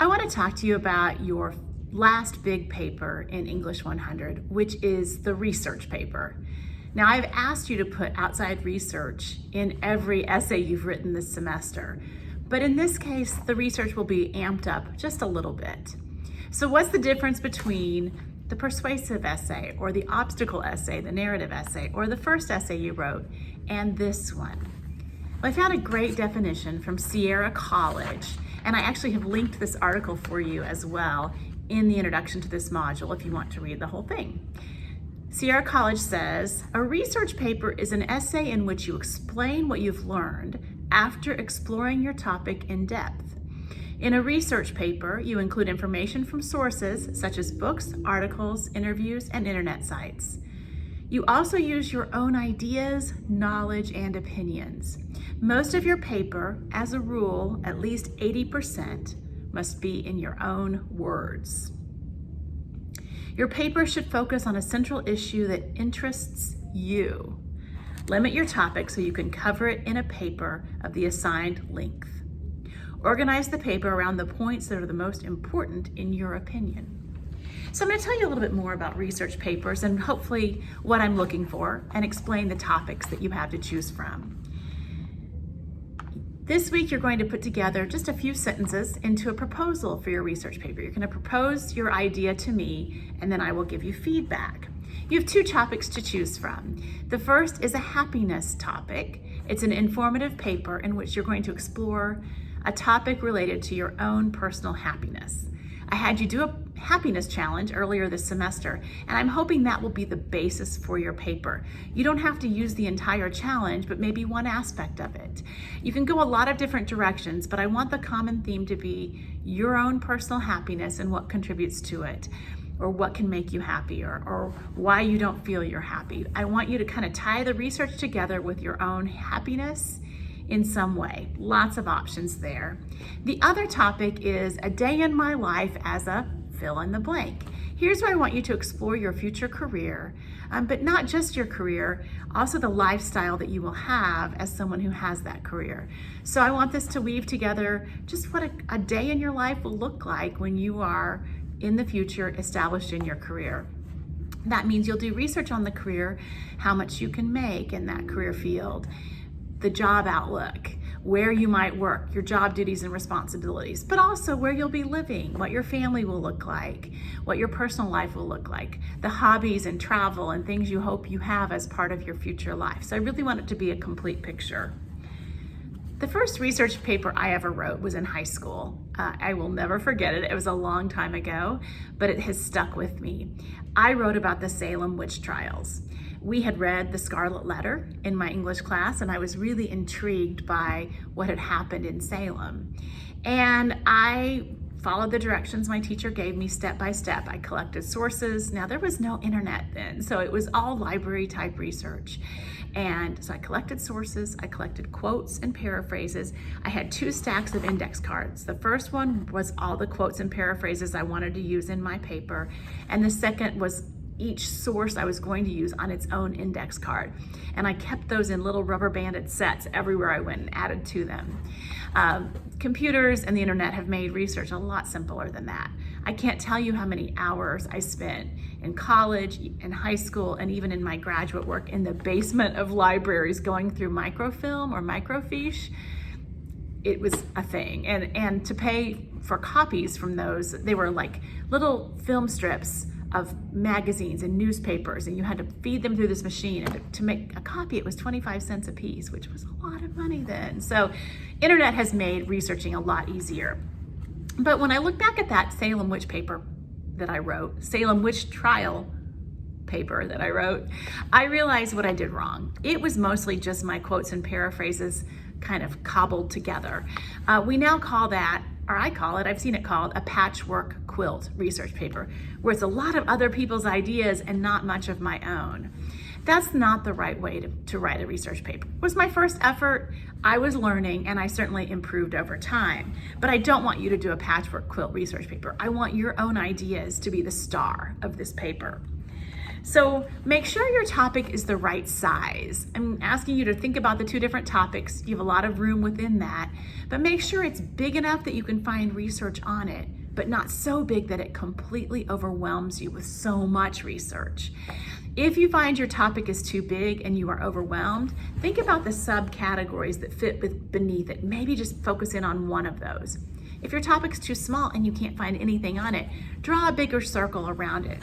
I want to talk to you about your last big paper in English 100, which is the research paper. Now, I've asked you to put outside research in every essay you've written this semester, but in this case, the research will be amped up just a little bit. So what's the difference between the persuasive essay or the obstacle essay, the narrative essay, or the first essay you wrote, and this one? Well, I found a great definition from Sierra College, and I actually have linked this article for you as well in the introduction to this module if you want to read the whole thing. Sierra College says, a research paper is an essay in which you explain what you've learned after exploring your topic in depth. In a research paper, you include information from sources such as books, articles, interviews, and internet sites. You also use your own ideas, knowledge, and opinions. Most of your paper, as a rule, at least 80%, must be in your own words. Your paper should focus on a central issue that interests you. Limit your topic so you can cover it in a paper of the assigned length. Organize the paper around the points that are the most important in your opinion. So I'm going to tell you a little bit more about research papers and hopefully what I'm looking for, and explain the topics that you have to choose from. This week, you're going to put together just a few sentences into a proposal for your research paper. You're going to propose your idea to me, and then I will give you feedback. You have two topics to choose from. The first is a happiness topic. It's an informative paper in which you're going to explore a topic related to your own personal happiness. I had you do a happiness challenge earlier this semester, and I'm hoping that will be the basis for your paper. You don't have to use the entire challenge, but maybe one aspect of it. You can go a lot of different directions, but I want the common theme to be your own personal happiness and what contributes to it, or what can make you happy, or why you don't feel you're happy. I want you to kind of tie the research together with your own happiness in some way. Lots of options there. The other topic is a day in my life as a fill in the blank. Here's where I want you to explore your future career, but not just your career, also the lifestyle that you will have as someone who has that career. So I want this to weave together just what a day in your life will look like when you are in the future established in your career. That means you'll do research on the career, how much you can make in that career field, the job outlook, where you might work, your job duties and responsibilities, but also where you'll be living, what your family will look like, what your personal life will look like, the hobbies and travel and things you hope you have as part of your future life. So I really want it to be a complete picture. The first research paper I ever wrote was in high school. I will never forget it. It was a long time ago, but it has stuck with me. I wrote about the Salem witch trials. We had read The Scarlet Letter in my English class, and I was really intrigued by what had happened in Salem. And I followed the directions my teacher gave me step by step. I collected sources. Now, there was no internet then, so it was all library type research. And so I collected sources, I collected quotes and paraphrases. I had 2 stacks of index cards. The first one was all the quotes and paraphrases I wanted to use in my paper, and the second was each source I was going to use on its own index card. And I kept those in little rubber banded sets everywhere I went and added to them. Computers and the internet have made research a lot simpler than that. I can't tell you how many hours I spent in college, in high school, and even in my graduate work in the basement of libraries going through microfilm or microfiche. It was a thing. And to pay for copies from those, they were like little film strips of magazines and newspapers, and you had to feed them through this machine, and to make a copy it was 25 cents a piece, which was a lot of money then. So internet has made researching a lot easier. But when I look back at that Salem witch paper that I wrote, Salem witch trial paper that I wrote, I realized what I did wrong. It was mostly just my quotes and paraphrases kind of cobbled together. We now call that, or I call it, I've seen it called a patchwork quilt research paper, where it's a lot of other people's ideas and not much of my own. That's not the right way to write a research paper. It was my first effort. I was learning, and I certainly improved over time. But I don't want you to do a patchwork quilt research paper. I want your own ideas to be the star of this paper. So make sure your topic is the right size. I'm asking you to think about the two different topics. You have a lot of room within that, but make sure it's big enough that you can find research on it, but not so big that it completely overwhelms you with so much research. If you find your topic is too big and you are overwhelmed, think about the subcategories that fit beneath it. Maybe just focus in on one of those. If your topic's too small and you can't find anything on it, draw a bigger circle around it.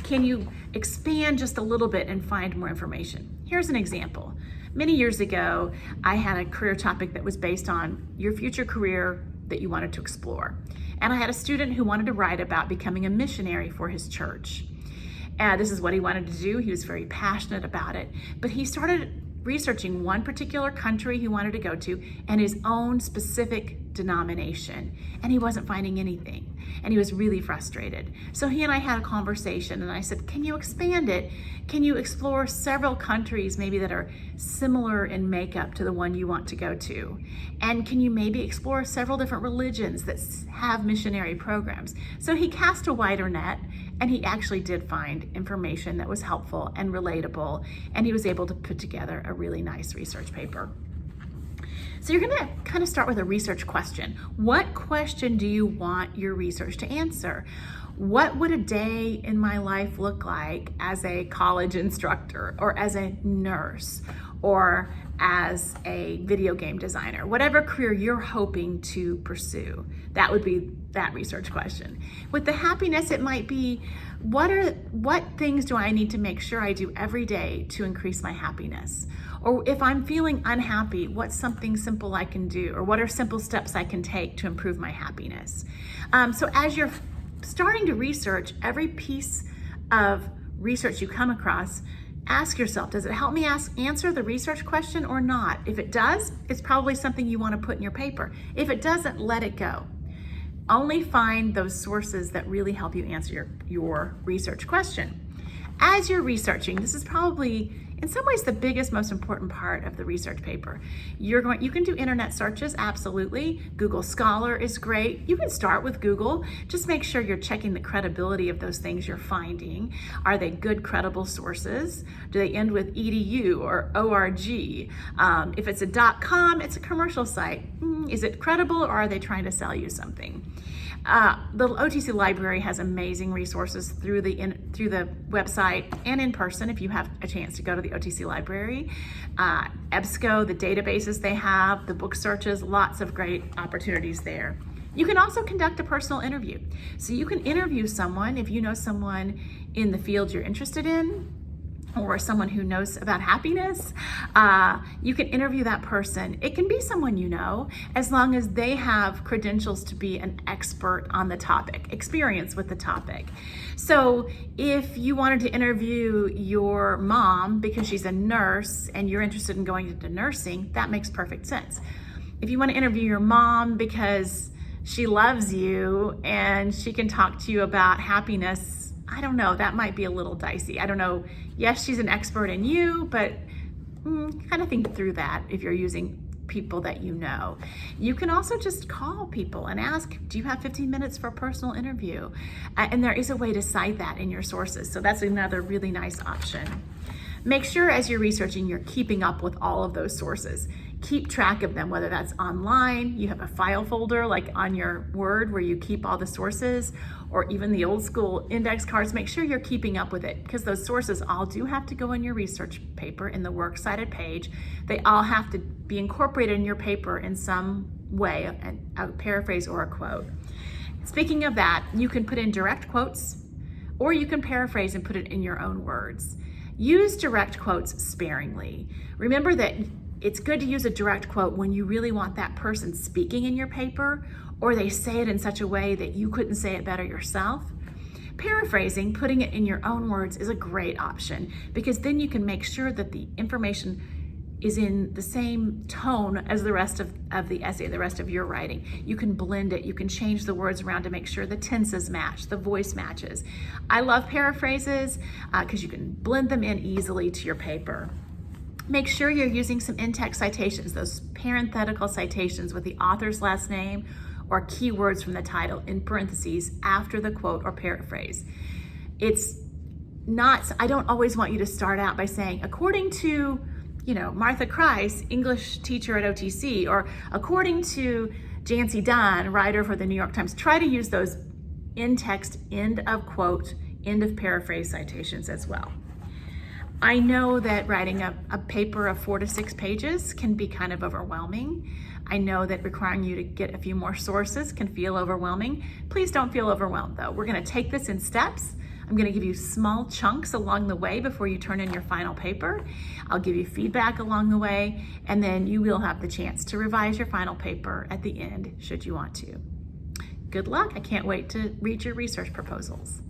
Can you expand just a little bit and find more information? Here's an example. Many years ago, I had a career topic that was based on your future career that you wanted to explore. And I had a student who wanted to write about becoming a missionary for his church. This is what he wanted to do. He was very passionate about it, but he started researching one particular country he wanted to go to and his own specific denomination, and he wasn't finding anything, and he was really frustrated. So he and I had a conversation, and I said, can you expand it? Can you explore several countries maybe that are similar in makeup to the one you want to go to? And can you maybe explore several different religions that have missionary programs? So he cast a wider net, and he actually did find information that was helpful and relatable, and he was able to put together a really nice research paper. So you're gonna kind of start with a research question. What question do you want your research to answer? What would a day in my life look like as a college instructor, or as a nurse, or as a video game designer? Whatever career you're hoping to pursue, that would be that research question. With the happiness, it might be, what things do I need to make sure I do every day to increase my happiness? Or if I'm feeling unhappy, what's something simple I can do? Or what are simple steps I can take to improve my happiness? So as you're starting to research, every piece of research you come across, ask yourself, does it help me answer the research question or not? If it does, it's probably something you want to put in your paper. If it doesn't, let it go. Only find those sources that really help you answer your research question. As you're researching, this is probably in some ways the biggest, most important part of the research paper. You can do internet searches, absolutely. Google Scholar is great. You can start with Google. Just make sure you're checking the credibility of those things you're finding. Are they good, credible sources? Do they end with edu or org? If it's a .com, it's a commercial site. Is it credible, or are they trying to sell you something? The OTC library has amazing resources through the website and in person if you have a chance to go to the OTC library. EBSCO, the databases they have, the book searches, lots of great opportunities there. You can also conduct a personal interview. So you can interview someone if you know someone in the field you're interested in, or someone who knows about happiness. You can interview that person. It can be someone you know, as long as they have credentials to be an expert on the topic, experience with the topic. So if you wanted to interview your mom because she's a nurse and you're interested in going into nursing, that makes perfect sense. If you want to interview your mom because she loves you and she can talk to you about happiness, I don't know, that might be a little dicey. I don't know. Yes, she's an expert in you, but kind of think through that if you're using people that you know. You can also just call people and ask, do you have 15 minutes for a personal interview? And there is a way to cite that in your sources. So that's another really nice option. Make sure as you're researching, you're keeping up with all of those sources. Keep track of them, whether that's online, you have a file folder like on your Word where you keep all the sources, or even the old school index cards. Make sure you're keeping up with it, because those sources all do have to go in your research paper in the works cited page. They all have to be incorporated in your paper in some way, a paraphrase or a quote. Speaking of that, you can put in direct quotes, or you can paraphrase and put it in your own words. Use direct quotes sparingly. Remember that it's good to use a direct quote when you really want that person speaking in your paper, or they say it in such a way that you couldn't say it better yourself. Paraphrasing, putting it in your own words, is a great option, because then you can make sure that the information is in the same tone as the rest of the essay, the rest of your writing. You can blend it, you can change the words around to make sure the tenses match, the voice matches. I love paraphrases because you can blend them in easily to your paper. Make sure you're using some in-text citations, those parenthetical citations with the author's last name or keywords from the title in parentheses after the quote or paraphrase. It's I don't always want you to start out by saying, according to, Martha Kreis, English teacher at OTC, or according to Jancy Dunn, writer for the New York Times. Try to use those in-text, end of quote, end of paraphrase citations as well. I know that writing a paper of 4 to 6 pages can be kind of overwhelming. I know that requiring you to get a few more sources can feel overwhelming. Please don't feel overwhelmed though. We're gonna take this in steps. I'm gonna give you small chunks along the way before you turn in your final paper. I'll give you feedback along the way, and then you will have the chance to revise your final paper at the end, should you want to. Good luck. I can't wait to read your research proposals.